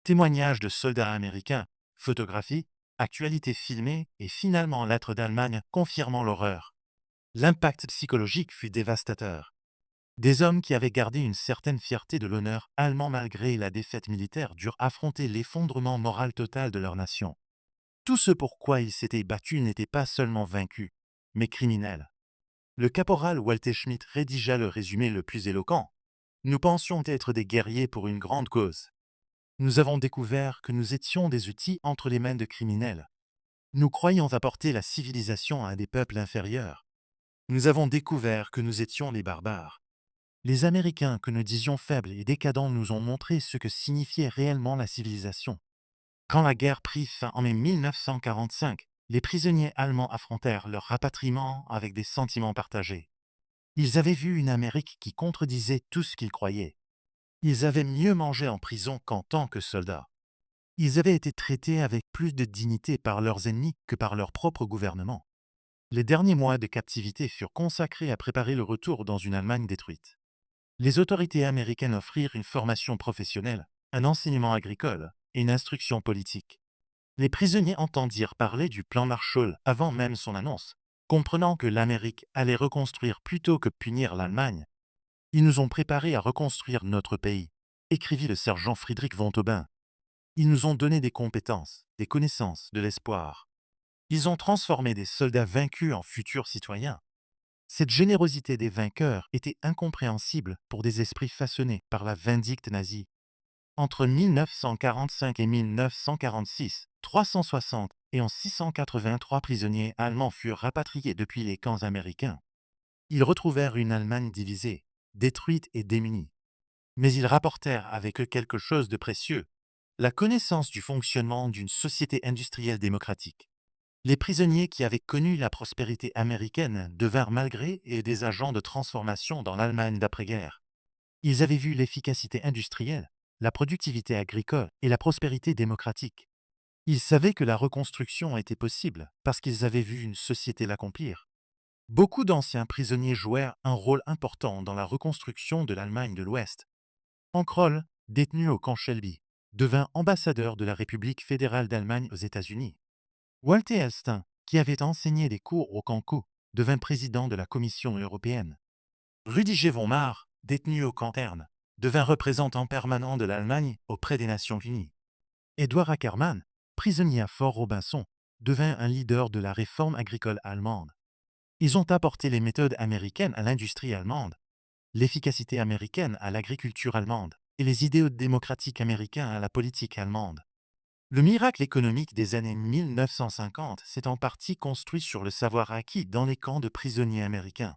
A: Témoignages de soldats américains, photographies, actualités filmées et finalement lettres d'Allemagne confirmant l'horreur. L'impact psychologique fut dévastateur. Des hommes qui avaient gardé une certaine fierté de l'honneur allemand malgré la défaite militaire durent affronter l'effondrement moral total de leur nation. Tout ce pour quoi ils s'étaient battus n'était pas seulement vaincu, mais criminel. Le caporal Walter Schmidt rédigea le résumé le plus éloquent. Nous pensions être des guerriers pour une grande cause. Nous avons découvert que nous étions des outils entre les mains de criminels. Nous croyions apporter la civilisation à des peuples inférieurs. Nous avons découvert que nous étions les barbares. Les Américains que nous disions faibles et décadents nous ont montré ce que signifiait réellement la civilisation. Quand la guerre prit fin en mai 1945, les prisonniers allemands affrontèrent leur rapatriement avec des sentiments partagés. Ils avaient vu une Amérique qui contredisait tout ce qu'ils croyaient. Ils avaient mieux mangé en prison qu'en tant que soldats. Ils avaient été traités avec plus de dignité par leurs ennemis que par leur propre gouvernement. Les derniers mois de captivité furent consacrés à préparer le retour dans une Allemagne détruite. Les autorités américaines offrirent une formation professionnelle, un enseignement agricole et une instruction politique. Les prisonniers entendirent parler du plan Marshall avant même son annonce, comprenant que l'Amérique allait reconstruire plutôt que punir l'Allemagne. Ils nous ont préparés à reconstruire notre pays, écrivit le sergent Friedrich von Tauben. Ils nous ont donné des compétences, des connaissances, de l'espoir. Ils ont transformé des soldats vaincus en futurs citoyens. Cette générosité des vainqueurs était incompréhensible pour des esprits façonnés par la vindicte nazie. Entre 1945 et 1946, 360 et 683 prisonniers allemands furent rapatriés depuis les camps américains. Ils retrouvèrent une Allemagne divisée, détruite et démunie. Mais ils rapportèrent avec eux quelque chose de précieux, la connaissance du fonctionnement d'une société industrielle démocratique. Les prisonniers qui avaient connu la prospérité américaine devinrent malgré eux des agents de transformation dans l'Allemagne d'après-guerre. Ils avaient vu l'efficacité industrielle, la productivité agricole et la prospérité démocratique. Ils savaient que la reconstruction était possible parce qu'ils avaient vu une société l'accomplir. Beaucoup d'anciens prisonniers jouèrent un rôle important dans la reconstruction de l'Allemagne de l'Ouest. Kroll, détenu au camp Shelby, devint ambassadeur de la République fédérale d'Allemagne aux États-Unis. Walter Elstein, qui avait enseigné des cours au camp Kau, devint président de la Commission européenne. Rudiger von Marr, détenu au camp Terne, devint représentant permanent de l'Allemagne auprès des Nations unies. Edward Ackermann, prisonnier à Fort Robinson, devint un leader de la réforme agricole allemande. Ils ont apporté les méthodes américaines à l'industrie allemande, l'efficacité américaine à l'agriculture allemande et les idéaux démocratiques américains à la politique allemande. Le miracle économique des années 1950 s'est en partie construit sur le savoir acquis dans les camps de prisonniers américains.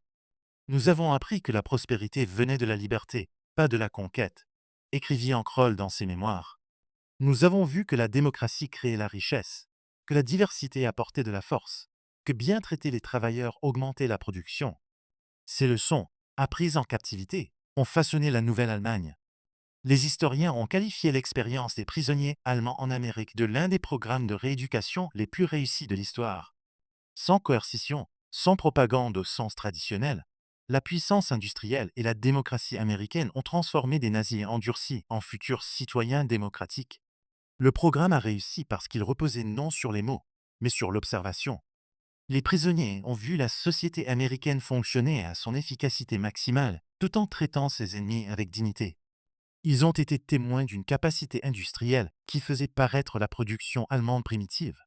A: Nous avons appris que la prospérité venait de la liberté, pas de la conquête, écrivit Kroll dans ses mémoires. Nous avons vu que la démocratie créait la richesse, que la diversité apportait de la force, que bien traiter les travailleurs augmentait la production. Ces leçons, apprises en captivité, ont façonné la nouvelle Allemagne. Les historiens ont qualifié l'expérience des prisonniers allemands en Amérique de l'un des programmes de rééducation les plus réussis de l'histoire. Sans coercition, sans propagande au sens traditionnel, la puissance industrielle et la démocratie américaine ont transformé des nazis endurcis en futurs citoyens démocratiques. Le programme a réussi parce qu'il reposait non sur les mots, mais sur l'observation. Les prisonniers ont vu la société américaine fonctionner à son efficacité maximale, tout en traitant ses ennemis avec dignité. Ils ont été témoins d'une capacité industrielle qui faisait paraître la production allemande primitive.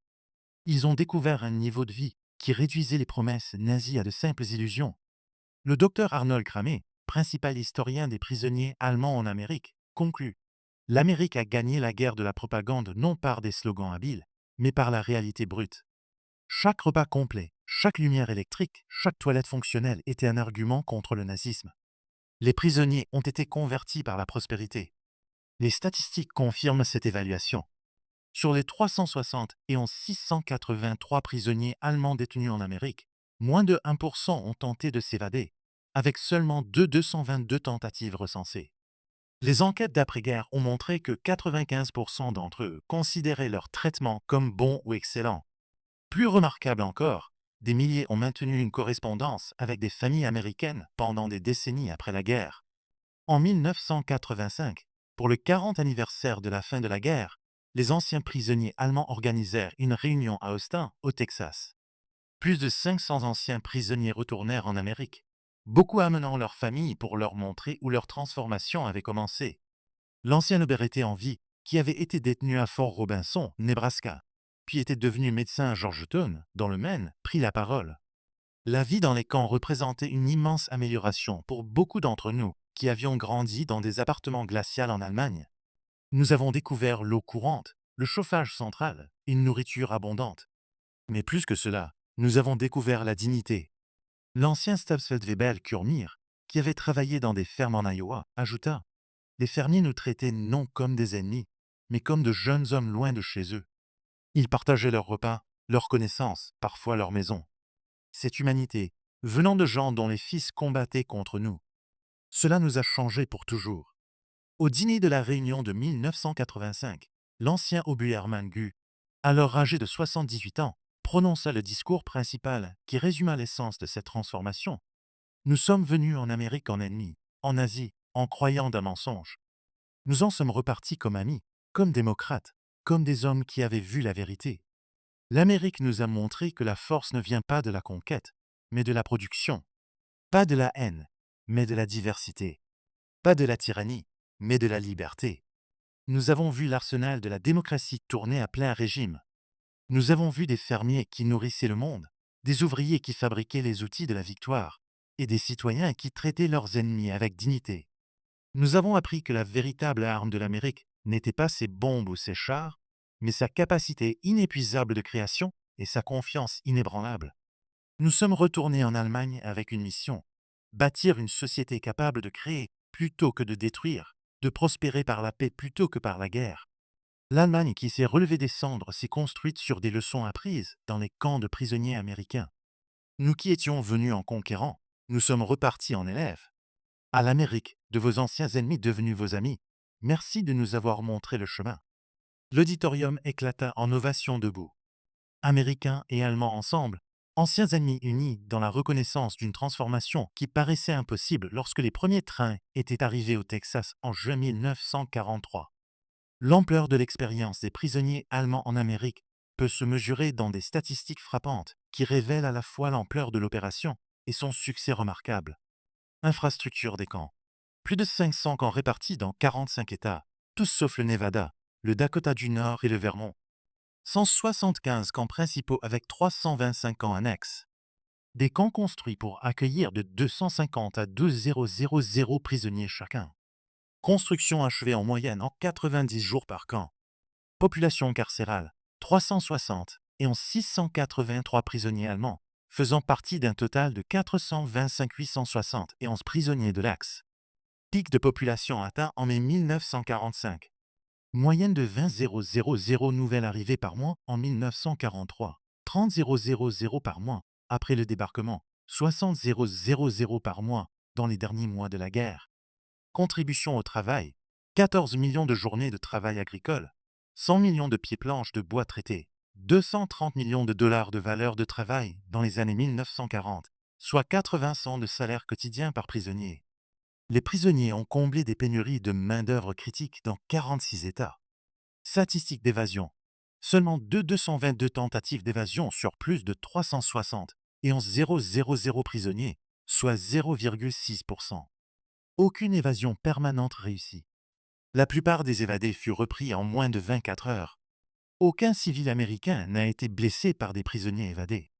A: Ils ont découvert un niveau de vie qui réduisait les promesses nazies à de simples illusions. Le docteur Arnold Kramé, principal historien des prisonniers allemands en Amérique, conclut: l'Amérique a gagné la guerre de la propagande non par des slogans habiles, mais par la réalité brute. Chaque repas complet, Chaque lumière électrique, chaque toilette fonctionnelle était un argument contre le nazisme. Les prisonniers ont été convertis par la prospérité. Les statistiques confirment cette évaluation. Sur les 360 et 683 prisonniers allemands détenus en Amérique, moins de 1% ont tenté de s'évader, avec seulement 222 tentatives recensées. Les enquêtes d'après-guerre ont montré que 95% d'entre eux considéraient leur traitement comme bon ou excellent. Plus remarquable encore, des milliers ont maintenu une correspondance avec des familles américaines pendant des décennies après la guerre. En 1985, pour le 40 anniversaire de la fin de la guerre, les anciens prisonniers allemands organisèrent une réunion à Austin, au Texas. Plus de 500 anciens prisonniers retournèrent en Amérique, beaucoup amenant leurs familles pour leur montrer où leur transformation avait commencé. L'ancien libéré en vie, qui avait été détenu à Fort Robinson, Nebraska, puis était devenu médecin à Georgetown, dans le Maine, prit la parole. La vie dans les camps représentait une immense amélioration pour beaucoup d'entre nous qui avions grandi dans des appartements glaciaux en Allemagne. Nous avons découvert l'eau courante, le chauffage central, une nourriture abondante. Mais plus que cela, nous avons découvert la dignité. L'ancien Stabsfeldwebel Kurmir, qui avait travaillé dans des fermes en Iowa, ajouta « Les fermiers nous traitaient non comme des ennemis, mais comme de jeunes hommes loin de chez eux. Ils partageaient leurs repas, leurs connaissances, parfois leur maison. Cette humanité, venant de gens dont les fils combattaient contre nous, cela nous a changés pour toujours. » Au dîner de la réunion de 1985, l'ancien Oberhermann Gu, alors âgé de 78 ans, prononça le discours principal qui résuma l'essence de cette transformation. Nous sommes venus en Amérique en ennemis, en Asie, en croyant d'un mensonge. Nous en sommes repartis comme amis, comme démocrates, comme des hommes qui avaient vu la vérité. L'Amérique nous a montré que la force ne vient pas de la conquête, mais de la production. Pas de la haine, mais de la diversité. Pas de la tyrannie, mais de la liberté. Nous avons vu l'arsenal de la démocratie tourner à plein régime. Nous avons vu des fermiers qui nourrissaient le monde, des ouvriers qui fabriquaient les outils de la victoire, et des citoyens qui traitaient leurs ennemis avec dignité. Nous avons appris que la véritable arme de l'Amérique n'était pas ses bombes ou ses chars, mais sa capacité inépuisable de création et sa confiance inébranlable. Nous sommes retournés en Allemagne avec une mission, bâtir une société capable de créer plutôt que de détruire, de prospérer par la paix plutôt que par la guerre. L'Allemagne qui s'est relevée des cendres s'est construite sur des leçons apprises dans les camps de prisonniers américains. Nous qui étions venus en conquérants, nous sommes repartis en élèves. À l'Amérique, de vos anciens ennemis devenus vos amis, merci de nous avoir montré le chemin. L'auditorium éclata en ovations debout. Américains et Allemands ensemble, anciens ennemis unis dans la reconnaissance d'une transformation qui paraissait impossible lorsque les premiers trains étaient arrivés au Texas en juin 1943. L'ampleur de l'expérience des prisonniers allemands en Amérique peut se mesurer dans des statistiques frappantes qui révèlent à la fois l'ampleur de l'opération et son succès remarquable. Infrastructure des camps. Plus de 500 camps répartis dans 45 États, tous sauf le Nevada, le Dakota du Nord et le Vermont. 175 camps principaux avec 325 camps annexes. Des camps construits pour accueillir de 250 à 2000 prisonniers chacun. Construction achevée en moyenne en 90 jours par camp. Population carcérale, 360 et 683 prisonniers allemands, faisant partie d'un total de 425 860 et 11 prisonniers de l'Axe. Pic de population atteint en mai 1945. Moyenne de 20 nouvelles arrivées par mois en 1943. 30 000 par mois après le débarquement. 60 000 par mois dans les derniers mois de la guerre. Contribution au travail. 14 millions de journées de travail agricole. 100 millions de pieds-planches de bois traités. 230 millions de dollars de valeur de travail dans les années 1940, soit 80 cents de salaire quotidien par prisonnier. Les prisonniers ont comblé des pénuries de main-d'œuvre critiques dans 46 États. Statistiques d'évasion. Seulement 222 tentatives d'évasion sur plus de 360 et 000 prisonniers, soit 0,6%. Aucune évasion permanente réussie. La plupart des évadés furent repris en moins de 24 heures. Aucun civil américain n'a été blessé par des prisonniers évadés.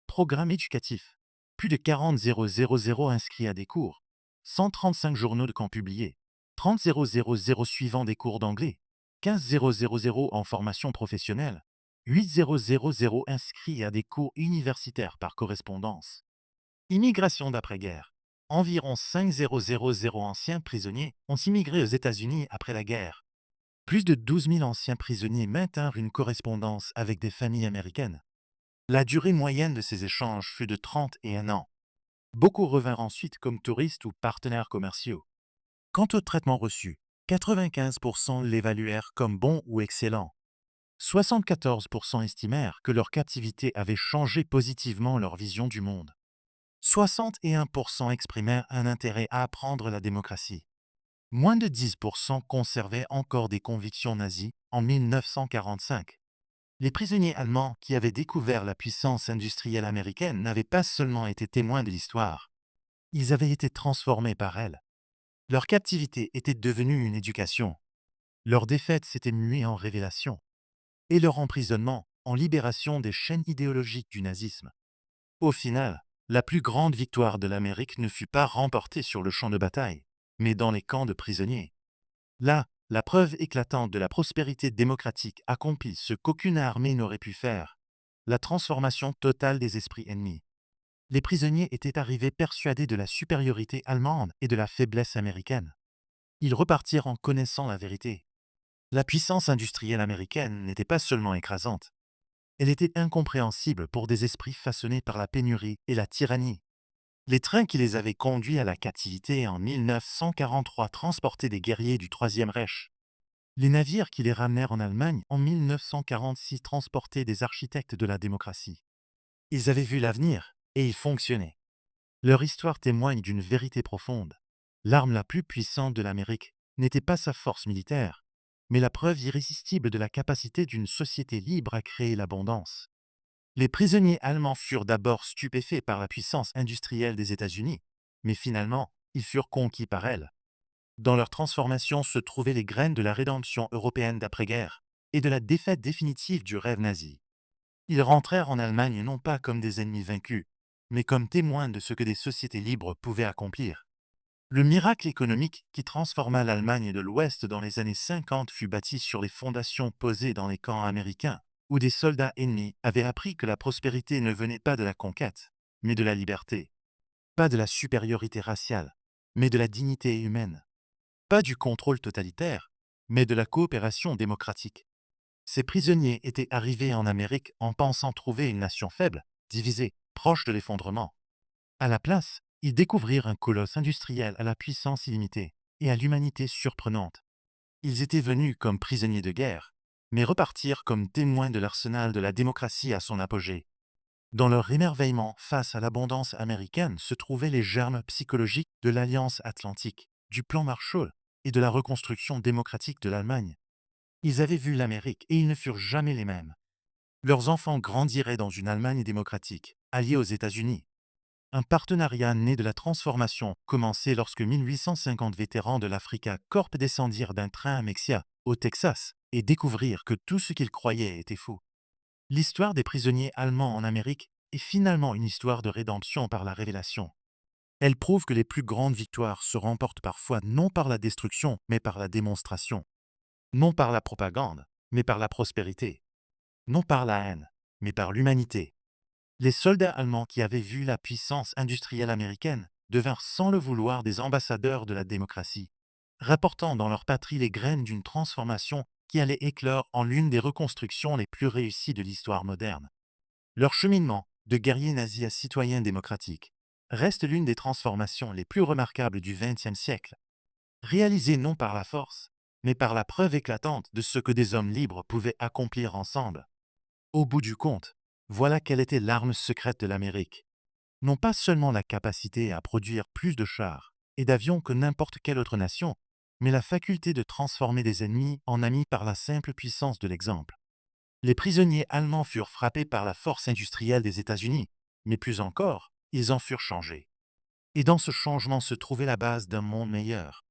A: Programme éducatif. Plus de 40 000 inscrits à des cours. 135 journaux de camp publiés. 30 000 suivant des cours d'anglais. 15 000 en formation professionnelle. 8000 inscrits à des cours universitaires par correspondance. Immigration d'après-guerre. Environ 5000 anciens prisonniers ont immigré aux États-Unis après la guerre. Plus de 12 000 anciens prisonniers maintinrent une correspondance avec des familles américaines. La durée moyenne de ces échanges fut de 31 ans. Beaucoup revinrent ensuite comme touristes ou partenaires commerciaux. Quant au traitement reçu, 95% l'évaluèrent comme bon ou excellent. 74% estimèrent que leur captivité avait changé positivement leur vision du monde. 61% exprimèrent un intérêt à apprendre la démocratie. Moins de 10% conservaient encore des convictions nazies en 1945. Les prisonniers allemands qui avaient découvert la puissance industrielle américaine n'avaient pas seulement été témoins de l'histoire, ils avaient été transformés par elle. Leur captivité était devenue une éducation. Leur défaite s'était muée en révélation. Et leur emprisonnement en libération des chaînes idéologiques du nazisme. Au final, la plus grande victoire de l'Amérique ne fut pas remportée sur le champ de bataille, mais dans les camps de prisonniers. Là, la preuve éclatante de la prospérité démocratique accomplit ce qu'aucune armée n'aurait pu faire, la transformation totale des esprits ennemis. Les prisonniers étaient arrivés persuadés de la supériorité allemande et de la faiblesse américaine. Ils repartirent en connaissant la vérité. La puissance industrielle américaine n'était pas seulement écrasante, elle était incompréhensible pour des esprits façonnés par la pénurie et la tyrannie. Les trains qui les avaient conduits à la captivité en 1943 transportaient des guerriers du Troisième Reich. Les navires qui les ramenèrent en Allemagne en 1946 transportaient des architectes de la démocratie. Ils avaient vu l'avenir, et ils fonctionnaient. Leur histoire témoigne d'une vérité profonde. L'arme la plus puissante de l'Amérique n'était pas sa force militaire, mais la preuve irrésistible de la capacité d'une société libre à créer l'abondance. Les prisonniers allemands furent d'abord stupéfaits par la puissance industrielle des États-Unis, mais finalement, ils furent conquis par elle. Dans leur transformation se trouvaient les graines de la rédemption européenne d'après-guerre et de la défaite définitive du rêve nazi. Ils rentrèrent en Allemagne non pas comme des ennemis vaincus, mais comme témoins de ce que des sociétés libres pouvaient accomplir. Le miracle économique qui transforma l'Allemagne de l'Ouest dans les années 50 fut bâti sur les fondations posées dans les camps américains, où des soldats ennemis avaient appris que la prospérité ne venait pas de la conquête, mais de la liberté. Pas de la supériorité raciale, mais de la dignité humaine. Pas du contrôle totalitaire, mais de la coopération démocratique. Ces prisonniers étaient arrivés en Amérique en pensant trouver une nation faible, divisée, proche de l'effondrement. À la place, ils découvrirent un colosse industriel à la puissance illimitée et à l'humanité surprenante. Ils étaient venus comme prisonniers de guerre, mais repartirent comme témoins de l'arsenal de la démocratie à son apogée. Dans leur émerveillement face à l'abondance américaine se trouvaient les germes psychologiques de l'Alliance atlantique, du plan Marshall et de la reconstruction démocratique de l'Allemagne. Ils avaient vu l'Amérique et ils ne furent jamais les mêmes. Leurs enfants grandiraient dans une Allemagne démocratique, alliée aux États-Unis. Un partenariat né de la transformation commençait lorsque 1850 vétérans de l'Afrika Korps descendirent d'un train à Mexia, au Texas, et découvrirent que tout ce qu'ils croyaient était faux. L'histoire des prisonniers allemands en Amérique est finalement une histoire de rédemption par la révélation. Elle prouve que les plus grandes victoires se remportent parfois non par la destruction, mais par la démonstration. Non par la propagande, mais par la prospérité. Non par la haine, mais par l'humanité. Les soldats allemands qui avaient vu la puissance industrielle américaine devinrent sans le vouloir des ambassadeurs de la démocratie, rapportant dans leur patrie les graines d'une transformation qui allait éclore en l'une des reconstructions les plus réussies de l'histoire moderne. Leur cheminement, de guerriers nazis à citoyens démocratiques, reste l'une des transformations les plus remarquables du XXe siècle, réalisée non par la force, mais par la preuve éclatante de ce que des hommes libres pouvaient accomplir ensemble. Au bout du compte, voilà quelle était l'arme secrète de l'Amérique. Non pas seulement la capacité à produire plus de chars et d'avions que n'importe quelle autre nation, mais la faculté de transformer des ennemis en amis par la simple puissance de l'exemple. Les prisonniers allemands furent frappés par la force industrielle des États-Unis, mais plus encore, ils en furent changés. Et dans ce changement se trouvait la base d'un monde meilleur.